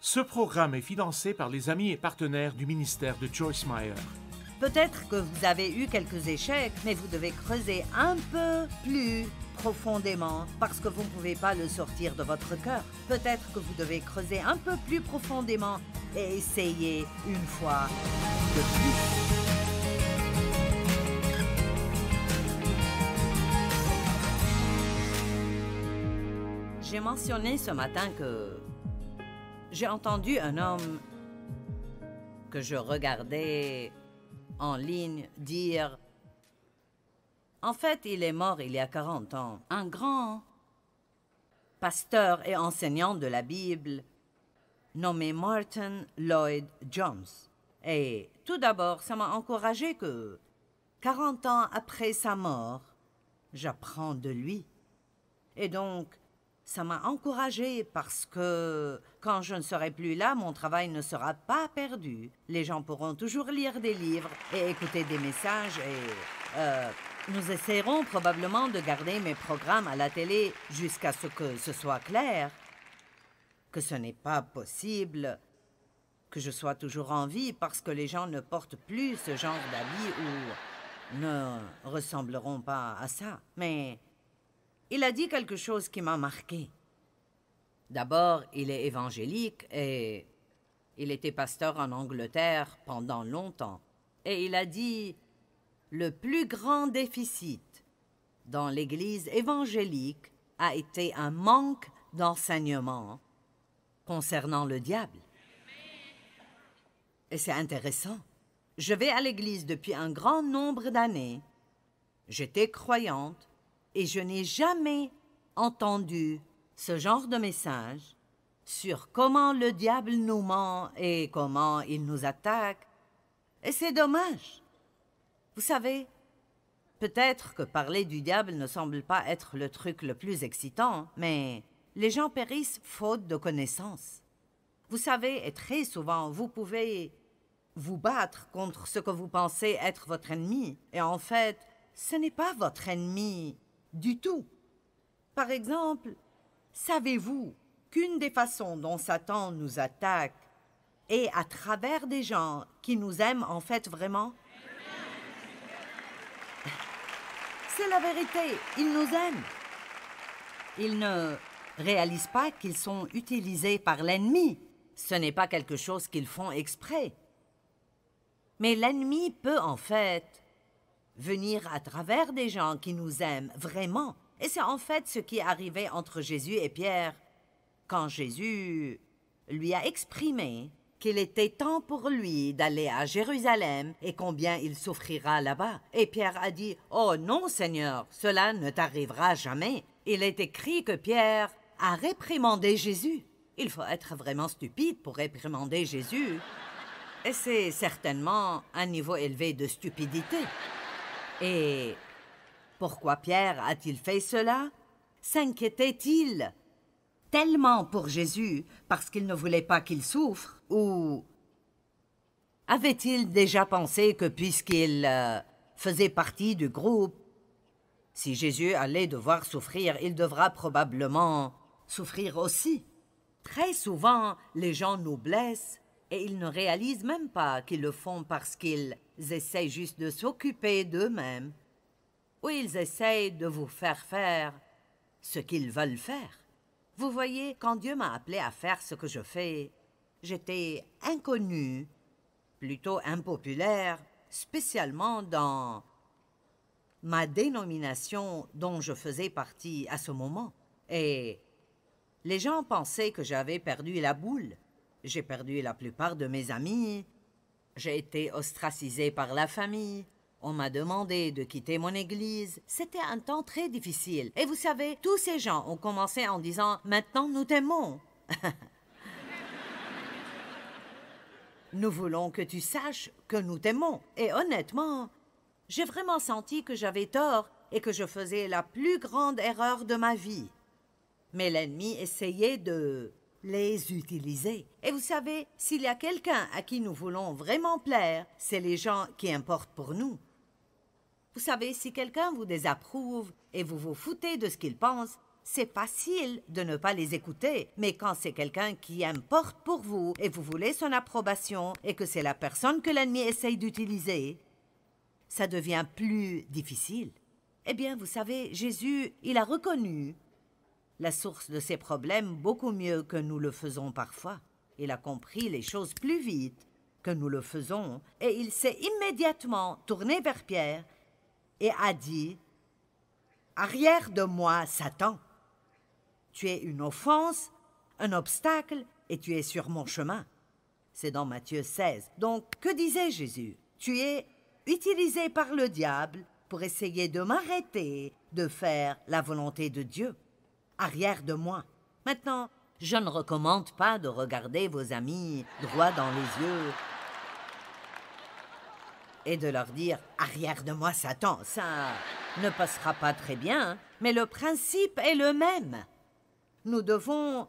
Ce programme est financé par les amis et partenaires du ministère de Joyce Meyer. Peut-être que vous avez eu quelques échecs, mais vous devez creuser un peu plus profondément parce que vous ne pouvez pas le sortir de votre cœur. Peut-être que vous devez creuser un peu plus profondément et essayer une fois de plus. J'ai mentionné ce matin que j'ai entendu un homme que je regardais en ligne dire « En fait, il est mort il y a 40 ans. Un grand pasteur et enseignant de la Bible nommé Martin Lloyd Jones. Et tout d'abord, ça m'a encouragé que 40 ans après sa mort, j'apprends de lui. Et donc, ça m'a encouragée parce que quand je ne serai plus là, mon travail ne sera pas perdu. Les gens pourront toujours lire des livres et écouter des messages et nous essaierons probablement de garder mes programmes à la télé jusqu'à ce que ce soit clair que ce n'est pas possible que je sois toujours en vie parce que les gens ne portent plus ce genre d'habits ou ne ressembleront pas à ça. Mais il a dit quelque chose qui m'a marqué. D'abord, il est évangélique et il était pasteur en Angleterre pendant longtemps. Et il a dit « Le plus grand déficit dans l'Église évangélique a été un manque d'enseignement concernant le diable. » Et c'est intéressant. Je vais à l'Église depuis un grand nombre d'années. J'étais croyante. Et je n'ai jamais entendu ce genre de message sur comment le diable nous ment et comment il nous attaque. Et c'est dommage. Vous savez, peut-être que parler du diable ne semble pas être le truc le plus excitant, mais les gens périssent faute de connaissances. Vous savez, et très souvent, vous pouvez vous battre contre ce que vous pensez être votre ennemi. Et en fait, ce n'est pas votre ennemi du tout. Par exemple, savez-vous qu'une des façons dont Satan nous attaque est à travers des gens qui nous aiment en fait vraiment? C'est la vérité, ils nous aiment. Ils ne réalisent pas qu'ils sont utilisés par l'ennemi. Ce n'est pas quelque chose qu'ils font exprès. Mais l'ennemi peut en fait venir à travers des gens qui nous aiment vraiment. Et c'est en fait ce qui est arrivé entre Jésus et Pierre, quand Jésus lui a exprimé qu'il était temps pour lui d'aller à Jérusalem et combien il souffrira là-bas. Et Pierre a dit « Oh non, Seigneur, cela ne t'arrivera jamais. » Il est écrit que Pierre a réprimandé Jésus. Il faut être vraiment stupide pour réprimander Jésus. Et c'est certainement un niveau élevé de stupidité. Et pourquoi Pierre a-t-il fait cela? S'inquiétait-il tellement pour Jésus parce qu'il ne voulait pas qu'il souffre? Ou avait-il déjà pensé que puisqu'il faisait partie du groupe, si Jésus allait devoir souffrir, il devra probablement souffrir aussi? Très souvent, les gens nous blessent et ils ne réalisent même pas qu'ils le font parce qu'ils essayent juste de s'occuper d'eux-mêmes, ou ils essayent de vous faire ce qu'ils veulent faire. Vous voyez, quand Dieu m'a appelé à faire ce que je fais, j'étais inconnue, plutôt impopulaire, spécialement dans ma dénomination dont je faisais partie à ce moment. Et les gens pensaient que j'avais perdu la boule. J'ai perdu la plupart de mes amis. J'ai été ostracisée par la famille. On m'a demandé de quitter mon église. C'était un temps très difficile. Et vous savez, tous ces gens ont commencé en disant « Maintenant, nous t'aimons. » Nous voulons que tu saches que nous t'aimons. Et honnêtement, j'ai vraiment senti que j'avais tort et que je faisais la plus grande erreur de ma vie. Mais l'ennemi essayait de les utiliser. Et vous savez, s'il y a quelqu'un à qui nous voulons vraiment plaire, c'est les gens qui importent pour nous. Vous savez, si quelqu'un vous désapprouve et vous vous foutez de ce qu'il pense, c'est facile de ne pas les écouter. Mais quand c'est quelqu'un qui importe pour vous et vous voulez son approbation et que c'est la personne que l'ennemi essaye d'utiliser, ça devient plus difficile. Eh bien, vous savez, Jésus, il a reconnu la source de ses problèmes beaucoup mieux que nous le faisons parfois. Il a compris les choses plus vite que nous le faisons et il s'est immédiatement tourné vers Pierre et a dit « Arrière de moi, Satan. Tu es une offense, un obstacle et tu es sur mon chemin. » C'est dans Matthieu 16. Donc, que disait Jésus? Tu es utilisé par le diable pour essayer de m'arrêter de faire la volonté de Dieu. Arrière de moi. Maintenant, je ne recommande pas de regarder vos amis droit dans les yeux et de leur dire « Arrière de moi, Satan ». Ça ne passera pas très bien, mais le principe est le même. Nous devons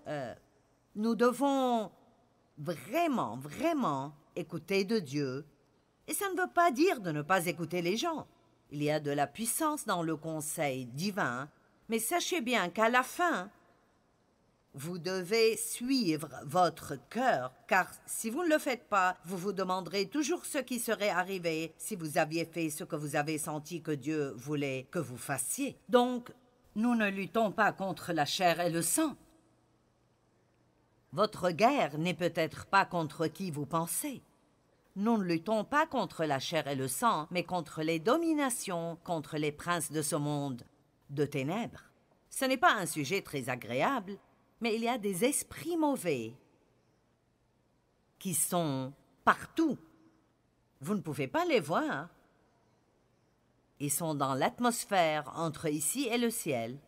vraiment écouter de Dieu. Et ça ne veut pas dire de ne pas écouter les gens. Il y a de la puissance dans le conseil divin, mais sachez bien qu'à la fin, vous devez suivre votre cœur, car si vous ne le faites pas, vous vous demanderez toujours ce qui serait arrivé si vous aviez fait ce que vous avez senti que Dieu voulait que vous fassiez. Donc, nous ne luttons pas contre la chair et le sang. Votre guerre n'est peut-être pas contre qui vous pensez. Nous ne luttons pas contre la chair et le sang, mais contre les dominations, contre les princes de ce monde de ténèbres. Ce n'est pas un sujet très agréable, mais il y a des esprits mauvais qui sont partout. Vous ne pouvez pas les voir. Ils sont dans l'atmosphère entre ici et le ciel.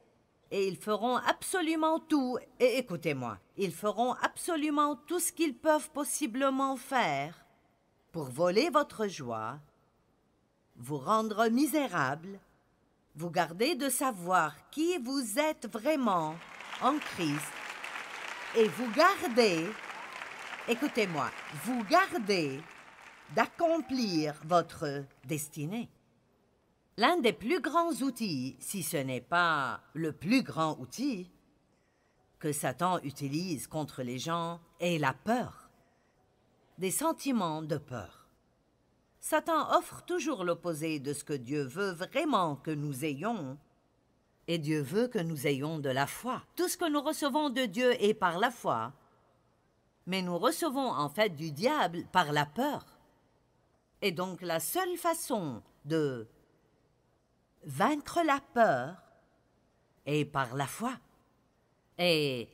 Et ils feront absolument tout, et écoutez-moi, ils feront absolument tout ce qu'ils peuvent possiblement faire pour voler votre joie, vous rendre misérable, vous garder de savoir qui vous êtes vraiment en Christ, et vous gardez, écoutez-moi, vous gardez d'accomplir votre destinée. L'un des plus grands outils, si ce n'est pas le plus grand outil, que Satan utilise contre les gens est la peur, des sentiments de peur. Satan offre toujours l'opposé de ce que Dieu veut vraiment que nous ayons, et Dieu veut que nous ayons de la foi. Tout ce que nous recevons de Dieu est par la foi, mais nous recevons en fait du diable par la peur. Et donc la seule façon de vaincre la peur est par la foi. Et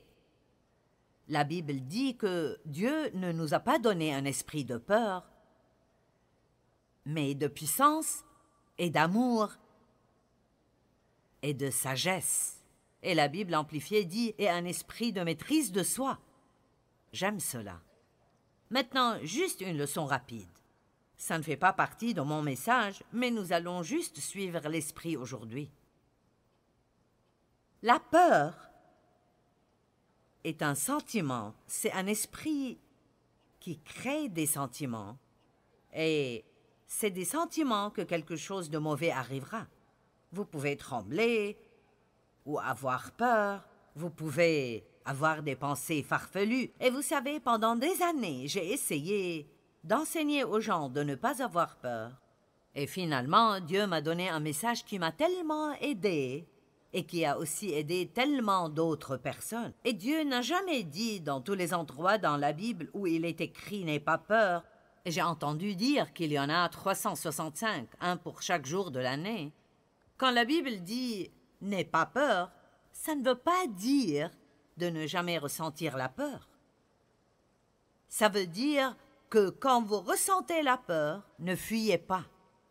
la Bible dit que Dieu ne nous a pas donné un esprit de peur, mais de puissance et d'amour et de sagesse. Et la Bible amplifiée dit « et un esprit de maîtrise de soi ». J'aime cela. Maintenant, juste une leçon rapide. Ça ne fait pas partie de mon message, mais nous allons juste suivre l'esprit aujourd'hui. La peur est un sentiment, c'est un esprit qui crée des sentiments. Et c'est des sentiments que quelque chose de mauvais arrivera. Vous pouvez trembler ou avoir peur, vous pouvez avoir des pensées farfelues. Et vous savez, pendant des années, j'ai essayé d'enseigner aux gens de ne pas avoir peur. Et finalement, Dieu m'a donné un message qui m'a tellement aidé et qui a aussi aidé tellement d'autres personnes. Et Dieu n'a jamais dit dans tous les endroits dans la Bible où il est écrit « n'aie pas peur ». Et j'ai entendu dire qu'il y en a 365, un pour chaque jour de l'année. Quand la Bible dit « n'aie pas peur », ça ne veut pas dire de ne jamais ressentir la peur. Ça veut dire que quand vous ressentez la peur, ne fuyez pas.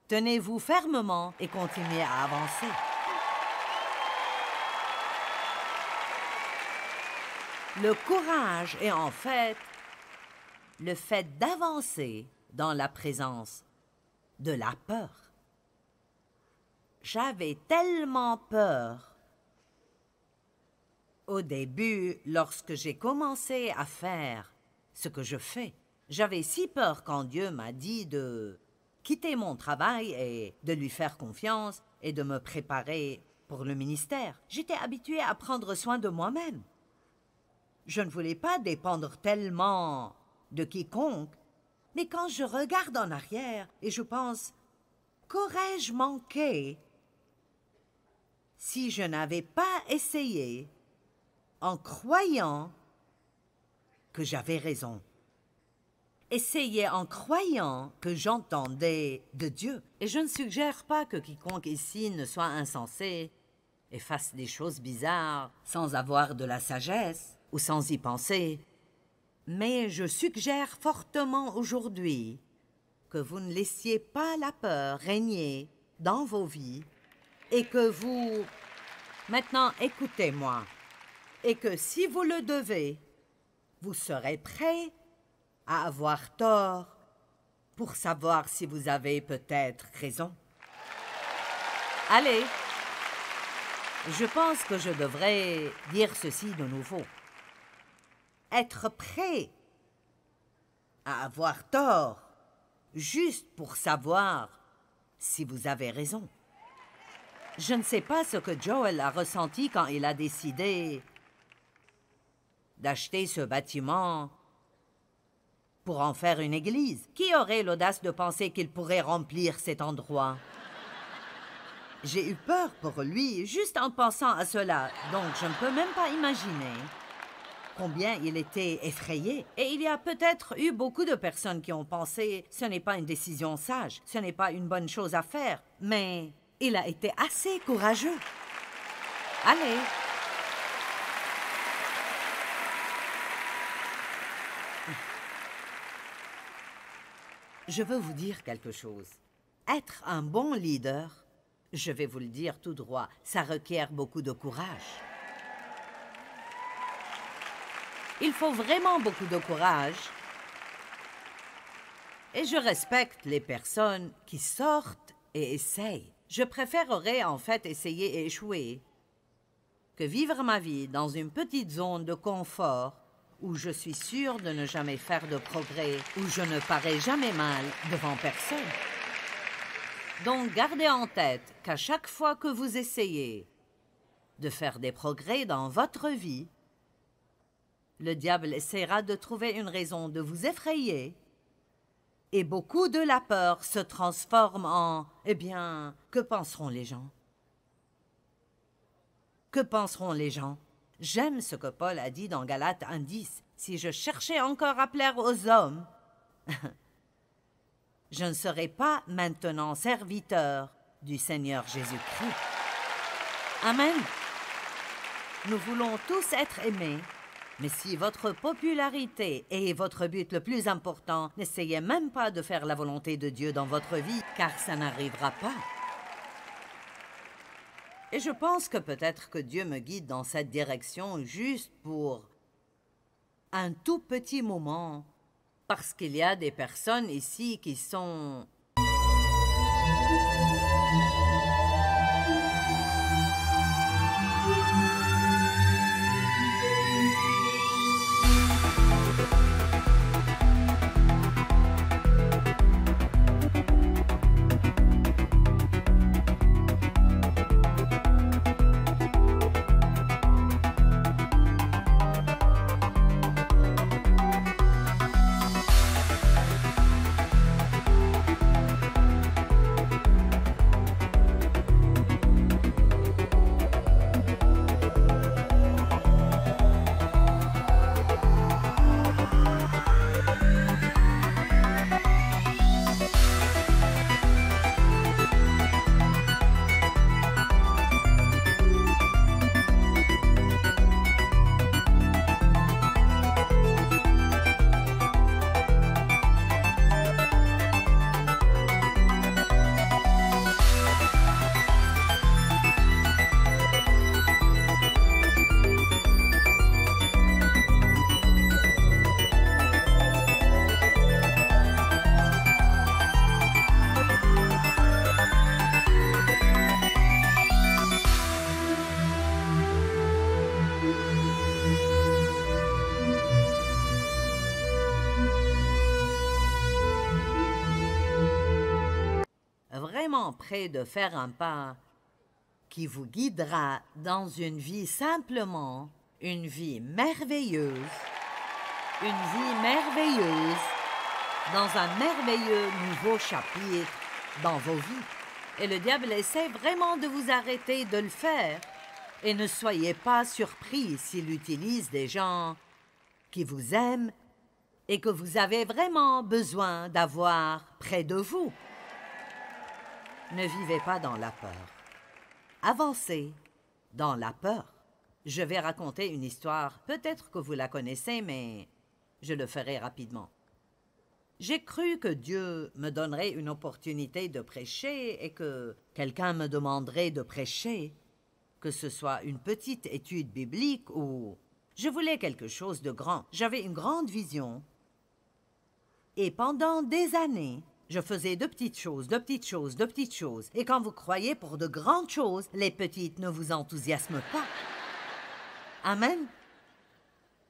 Tenez-vous fermement et continuez à avancer. Le courage est en fait le fait d'avancer dans la présence de la peur. J'avais tellement peur au début, lorsque j'ai commencé à faire ce que je fais. J'avais si peur quand Dieu m'a dit de quitter mon travail et de lui faire confiance et de me préparer pour le ministère. J'étais habituée à prendre soin de moi-même. Je ne voulais pas dépendre tellement de quiconque. Mais quand je regarde en arrière et je pense, qu'aurais-je manqué si je n'avais pas essayé en croyant que j'avais raison? Essayez en croyant que j'entendais de Dieu. Et je ne suggère pas que quiconque ici ne soit insensé et fasse des choses bizarres sans avoir de la sagesse ou sans y penser. Mais je suggère fortement aujourd'hui que vous ne laissiez pas la peur régner dans vos vies et que vous... Maintenant, écoutez-moi. Et que si vous le devez, vous serez prêt à avoir tort pour savoir si vous avez peut-être raison. Allez, je pense que je devrais dire ceci de nouveau. Être prêt à avoir tort juste pour savoir si vous avez raison. Je ne sais pas ce que Joel a ressenti quand il a décidé d'acheter ce bâtiment pour en faire une église. Qui aurait l'audace de penser qu'il pourrait remplir cet endroit? J'ai eu peur pour lui juste en pensant à cela, donc je ne peux même pas imaginer combien il était effrayé. Et il y a peut-être eu beaucoup de personnes qui ont pensé « ce n'est pas une décision sage, ce n'est pas une bonne chose à faire », mais il a été assez courageux. Allez. Je veux vous dire quelque chose. Être un bon leader, je vais vous le dire tout droit, ça requiert beaucoup de courage. Il faut vraiment beaucoup de courage. Et je respecte les personnes qui sortent et essayent. Je préférerais en fait essayer et échouer que vivre ma vie dans une petite zone de confort où je suis sûre de ne jamais faire de progrès, où je ne parais jamais mal devant personne. Donc gardez en tête qu'à chaque fois que vous essayez de faire des progrès dans votre vie, le diable essaiera de trouver une raison de vous effrayer et beaucoup de la peur se transforme en « Eh bien, que penseront les gens? Que penseront les gens ?» J'aime ce que Paul a dit dans Galates 1:10. Si je cherchais encore à plaire aux hommes, je ne serais pas maintenant serviteur du Seigneur Jésus-Christ. Amen. Nous voulons tous être aimés, mais si votre popularité est votre but le plus important, n'essayez même pas de faire la volonté de Dieu dans votre vie, car ça n'arrivera pas. Et je pense que peut-être que Dieu me guide dans cette direction juste pour un tout petit moment, parce qu'il y a des personnes ici qui sont... près de faire un pas qui vous guidera dans une vie simplement, une vie merveilleuse, dans un merveilleux nouveau chapitre dans vos vies. Et le diable essaie vraiment de vous arrêter de le faire. Et ne soyez pas surpris s'il utilise des gens qui vous aiment et que vous avez vraiment besoin d'avoir près de vous. Ne vivez pas dans la peur. Avancez dans la peur. Je vais raconter une histoire, peut-être que vous la connaissez, mais je le ferai rapidement. J'ai cru que Dieu me donnerait une opportunité de prêcher et que quelqu'un me demanderait de prêcher, que ce soit une petite étude biblique ou... Je voulais quelque chose de grand. J'avais une grande vision. Et pendant des années, je faisais de petites choses. Et quand vous croyez pour de grandes choses, les petites ne vous enthousiasment pas. Amen.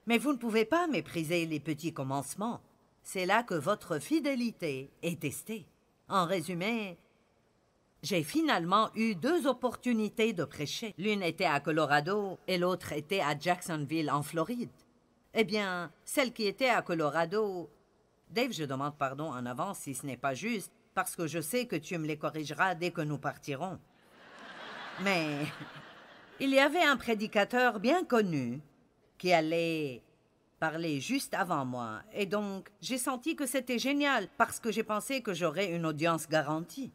Mais vous ne pouvez pas mépriser les petits commencements. C'est là que votre fidélité est testée. En résumé, j'ai finalement eu 2 opportunités de prêcher. L'une était à Colorado et l'autre était à Jacksonville, en Floride. Eh bien, celle qui était à Colorado... Dave, je demande pardon en avance si ce n'est pas juste, parce que je sais que tu me les corrigeras dès que nous partirons. Mais il y avait un prédicateur bien connu qui allait parler juste avant moi, et donc j'ai senti que c'était génial, parce que j'ai pensé que j'aurais une audience garantie.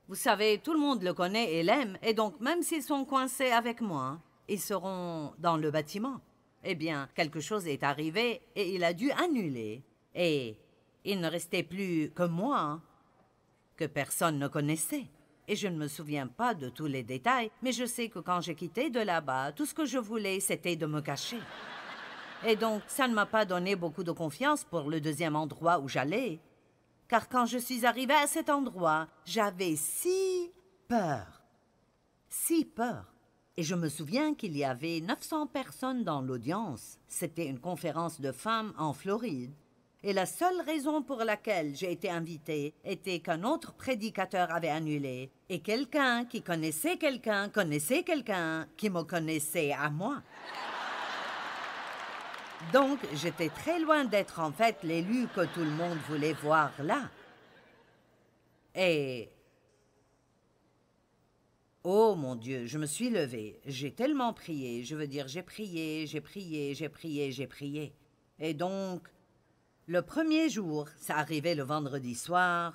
Vous savez, tout le monde le connaît et l'aime, et donc même s'ils sont coincés avec moi, ils seront dans le bâtiment. Eh bien, quelque chose est arrivé et il a dû annuler. Et il ne restait plus que moi, que personne ne connaissait. Et je ne me souviens pas de tous les détails, mais je sais que quand j'ai quitté de là-bas, tout ce que je voulais, c'était de me cacher. Et donc, ça ne m'a pas donné beaucoup de confiance pour le deuxième endroit où j'allais. Car quand je suis arrivée à cet endroit, j'avais si peur. Et je me souviens qu'il y avait 900 personnes dans l'audience. C'était une conférence de femmes en Floride. Et la seule raison pour laquelle j'ai été invitée était qu'un autre prédicateur avait annulé. Et quelqu'un qui connaissait quelqu'un qui me connaissait à moi. Donc, j'étais très loin d'être en fait l'élu que tout le monde voulait voir là. Et... oh mon Dieu, je me suis levée. J'ai tellement prié. Je veux dire, j'ai prié. Et donc, le premier jour, ça arrivait le vendredi soir,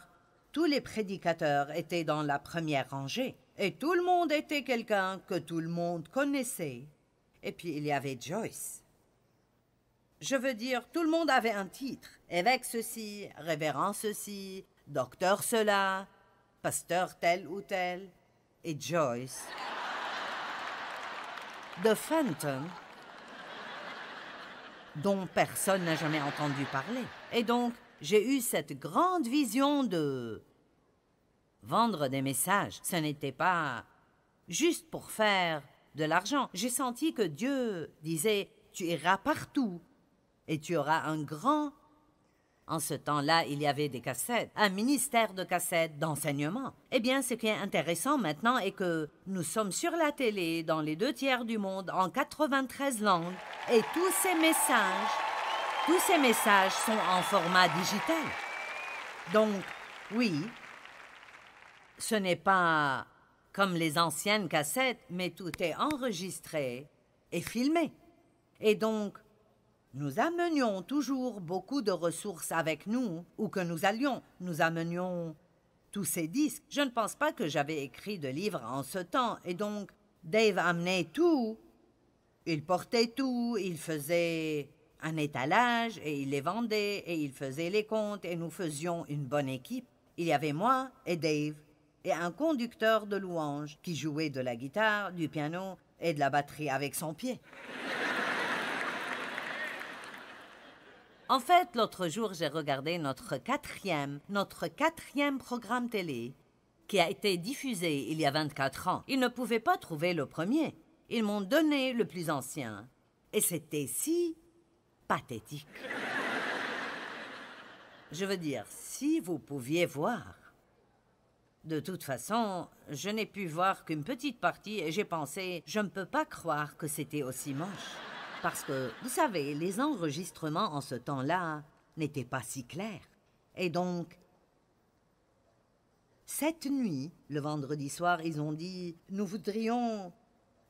tous les prédicateurs étaient dans la première rangée. Et tout le monde était quelqu'un que tout le monde connaissait. Et puis, il y avait Joyce. Je veux dire, tout le monde avait un titre. Évêque ceci, révérend ceci, docteur cela, pasteur tel ou tel. Et Joyce, de Fenton, dont personne n'a jamais entendu parler. Et donc, j'ai eu cette grande vision de vendre des messages. Ce n'était pas juste pour faire de l'argent. J'ai senti que Dieu disait, tu iras partout et tu auras un grand... En ce temps-là, il y avait des cassettes, un ministère de cassettes d'enseignement. Eh bien, ce qui est intéressant maintenant est que nous sommes sur la télé dans les 2 tiers du monde, en 93 langues, et tous ces messages sont en format digital. Donc, oui, ce n'est pas comme les anciennes cassettes, mais tout est enregistré et filmé. Et donc, nous amenions toujours beaucoup de ressources avec nous, où que nous allions. Nous amenions tous ces disques. Je ne pense pas que j'avais écrit de livres en ce temps, et donc Dave amenait tout. Il portait tout, il faisait un étalage, et il les vendait, et il faisait les comptes, et nous faisions une bonne équipe. Il y avait moi et Dave, et un conducteur de louanges qui jouait de la guitare, du piano et de la batterie avec son pied. En fait, l'autre jour, j'ai regardé notre quatrième programme télé qui a été diffusé il y a 24 ans. Ils ne pouvaient pas trouver le premier. Ils m'ont donné le plus ancien. Et c'était si pathétique. Je veux dire, si vous pouviez voir. De toute façon, je n'ai pu voir qu'une petite partie et j'ai pensé, je ne peux pas croire que c'était aussi moche. Parce que, vous savez, les enregistrements en ce temps-là n'étaient pas si clairs. Et donc, cette nuit, le vendredi soir, ils ont dit « Nous voudrions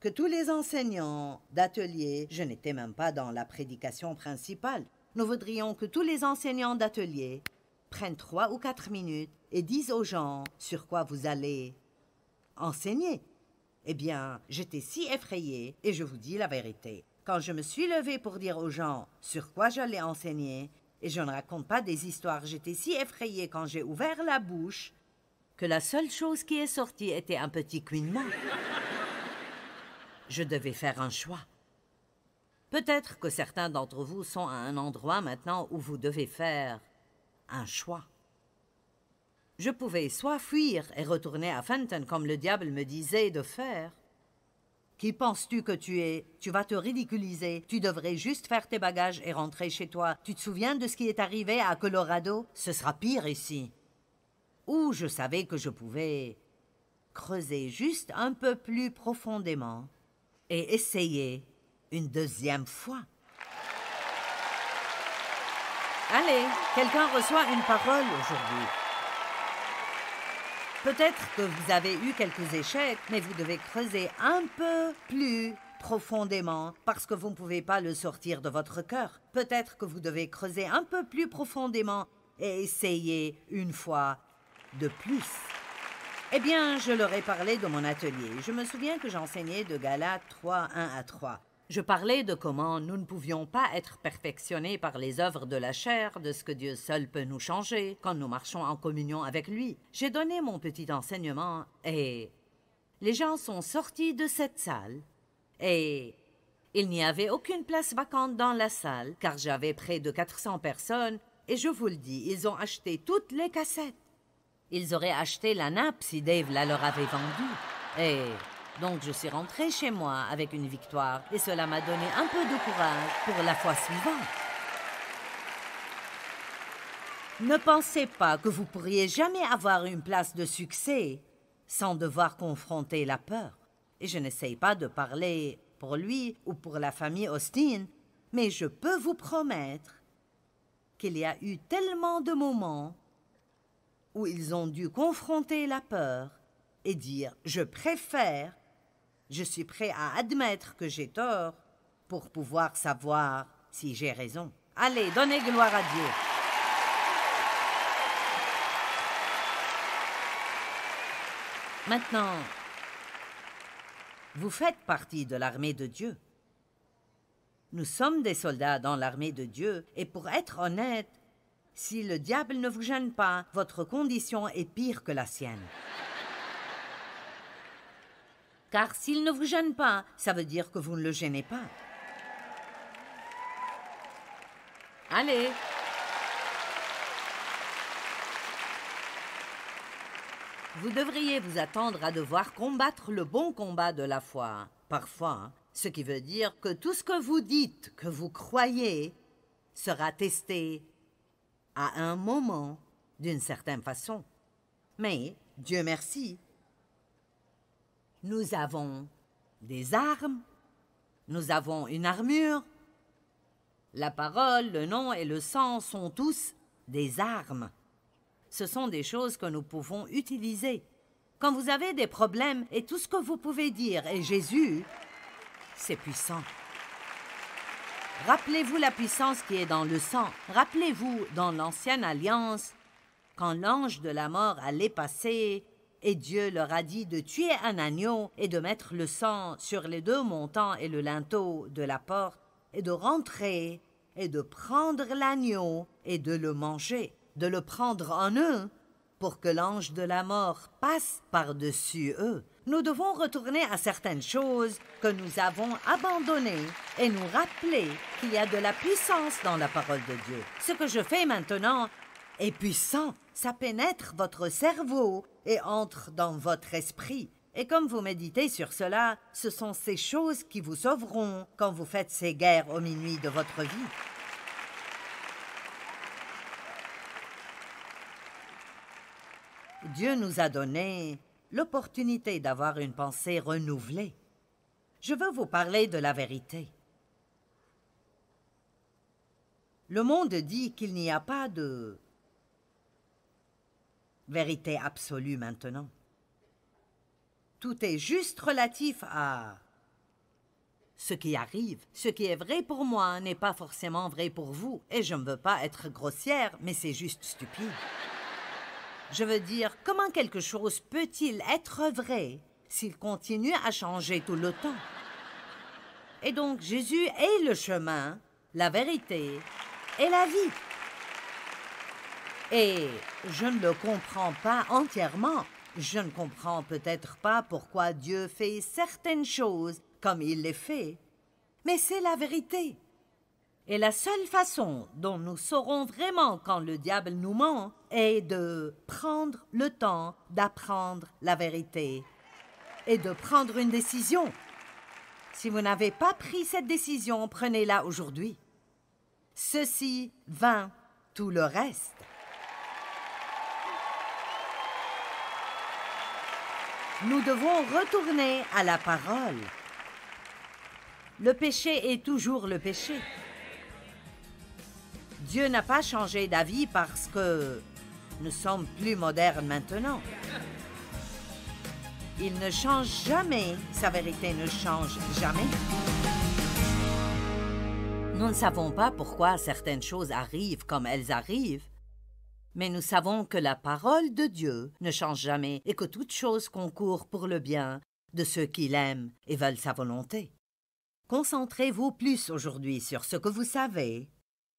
que tous les enseignants d'atelier, je n'étais même pas dans la prédication principale, nous voudrions que tous les enseignants d'atelier prennent 3 ou 4 minutes et disent aux gens sur quoi vous allez enseigner. » Eh bien, j'étais si effrayée, et je vous dis la vérité. Quand je me suis levée pour dire aux gens sur quoi j'allais enseigner, et je ne raconte pas des histoires, j'étais si effrayée quand j'ai ouvert la bouche que la seule chose qui est sortie était un petit couinement. Je devais faire un choix. Peut-être que certains d'entre vous sont à un endroit maintenant où vous devez faire un choix. Je pouvais soit fuir et retourner à Fenton comme le diable me disait de faire. Qui penses-tu que tu es? Tu vas te ridiculiser. Tu devrais juste faire tes bagages et rentrer chez toi. Tu te souviens de ce qui est arrivé à Colorado? Ce sera pire ici. Ou je savais que je pouvais creuser juste un peu plus profondément et essayer une deuxième fois. Allez, quelqu'un reçoit une parole aujourd'hui. Peut-être que vous avez eu quelques échecs, mais vous devez creuser un peu plus profondément parce que vous ne pouvez pas le sortir de votre cœur. Peut-être que vous devez creuser un peu plus profondément et essayer une fois de plus. Eh bien, je leur ai parlé de mon atelier. Je me souviens que j'enseignais de Galates 3, 1 à 3. Je parlais de comment nous ne pouvions pas être perfectionnés par les œuvres de la chair, de ce que Dieu seul peut nous changer quand nous marchons en communion avec lui. J'ai donné mon petit enseignement et les gens sont sortis de cette salle et il n'y avait aucune place vacante dans la salle car j'avais près de 400 personnes et je vous le dis, ils ont acheté toutes les cassettes. Ils auraient acheté la nappe si Dave la leur avait vendue. Et donc je suis rentrée chez moi avec une victoire et cela m'a donné un peu de courage pour la fois suivante. Ne pensez pas que vous pourriez jamais avoir une place de succès sans devoir confronter la peur. Et je n'essaye pas de parler pour lui ou pour la famille Austin, mais je peux vous promettre qu'il y a eu tellement de moments où ils ont dû confronter la peur et dire « je préfère ». Je suis prêt à admettre que j'ai tort pour pouvoir savoir si j'ai raison. Allez, donnez gloire à Dieu. Maintenant, vous faites partie de l'armée de Dieu. Nous sommes des soldats dans l'armée de Dieu, et pour être honnête, si le diable ne vous gêne pas, votre condition est pire que la sienne. Car s'il ne vous gêne pas, ça veut dire que vous ne le gênez pas. Allez. Vous devriez vous attendre à devoir combattre le bon combat de la foi, parfois, ce qui veut dire que tout ce que vous dites, que vous croyez, sera testé à un moment, d'une certaine façon. Mais, Dieu merci, nous avons des armes, nous avons une armure. La parole, le nom et le sang sont tous des armes. Ce sont des choses que nous pouvons utiliser. Quand vous avez des problèmes et tout ce que vous pouvez dire est Jésus, c'est puissant. Rappelez-vous la puissance qui est dans le sang. Rappelez-vous dans l'Ancienne Alliance, quand l'ange de la mort allait passer et Dieu leur a dit de tuer un agneau et de mettre le sang sur les 2 montants et le linteau de la porte et de rentrer et de prendre l'agneau et de le manger, de le prendre en eux pour que l'ange de la mort passe par-dessus eux. Nous devons retourner à certaines choses que nous avons abandonnées et nous rappeler qu'il y a de la puissance dans la parole de Dieu. Ce que je fais maintenant est puissant. Ça pénètre votre cerveau et entre dans votre esprit. Et comme vous méditez sur cela, ce sont ces choses qui vous sauveront quand vous faites ces guerres au minuit de votre vie. Dieu nous a donné l'opportunité d'avoir une pensée renouvelée. Je veux vous parler de la vérité. Le monde dit qu'il n'y a pas de vérité absolue maintenant. Tout est juste relatif à ce qui arrive. Ce qui est vrai pour moi n'est pas forcément vrai pour vous. Et je ne veux pas être grossière, mais c'est juste stupide. Je veux dire, comment quelque chose peut-il être vrai s'il continue à changer tout le temps? Et donc, Jésus est le chemin, la vérité et la vie. Et je ne le comprends pas entièrement. Je ne comprends peut-être pas pourquoi Dieu fait certaines choses comme il les fait, mais c'est la vérité. Et la seule façon dont nous saurons vraiment quand le diable nous ment est de prendre le temps d'apprendre la vérité et de prendre une décision. Si vous n'avez pas pris cette décision, prenez-la aujourd'hui. Ceci vainc tout le reste. Nous devons retourner à la parole. Le péché est toujours le péché. Dieu n'a pas changé d'avis parce que nous sommes plus modernes maintenant. Il ne change jamais, sa vérité ne change jamais. Nous ne savons pas pourquoi certaines choses arrivent comme elles arrivent, mais nous savons que la parole de Dieu ne change jamais et que toute chose concourt pour le bien de ceux qui l'aiment et veulent sa volonté. Concentrez-vous plus aujourd'hui sur ce que vous savez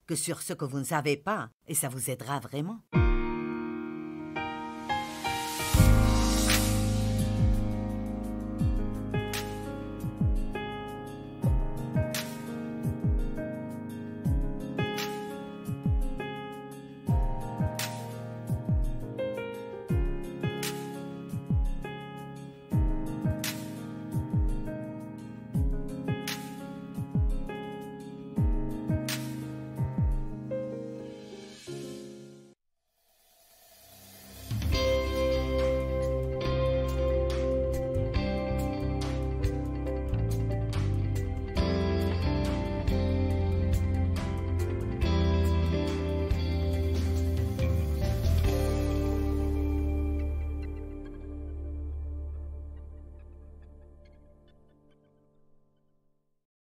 que sur ce que vous ne savez pas, et ça vous aidera vraiment.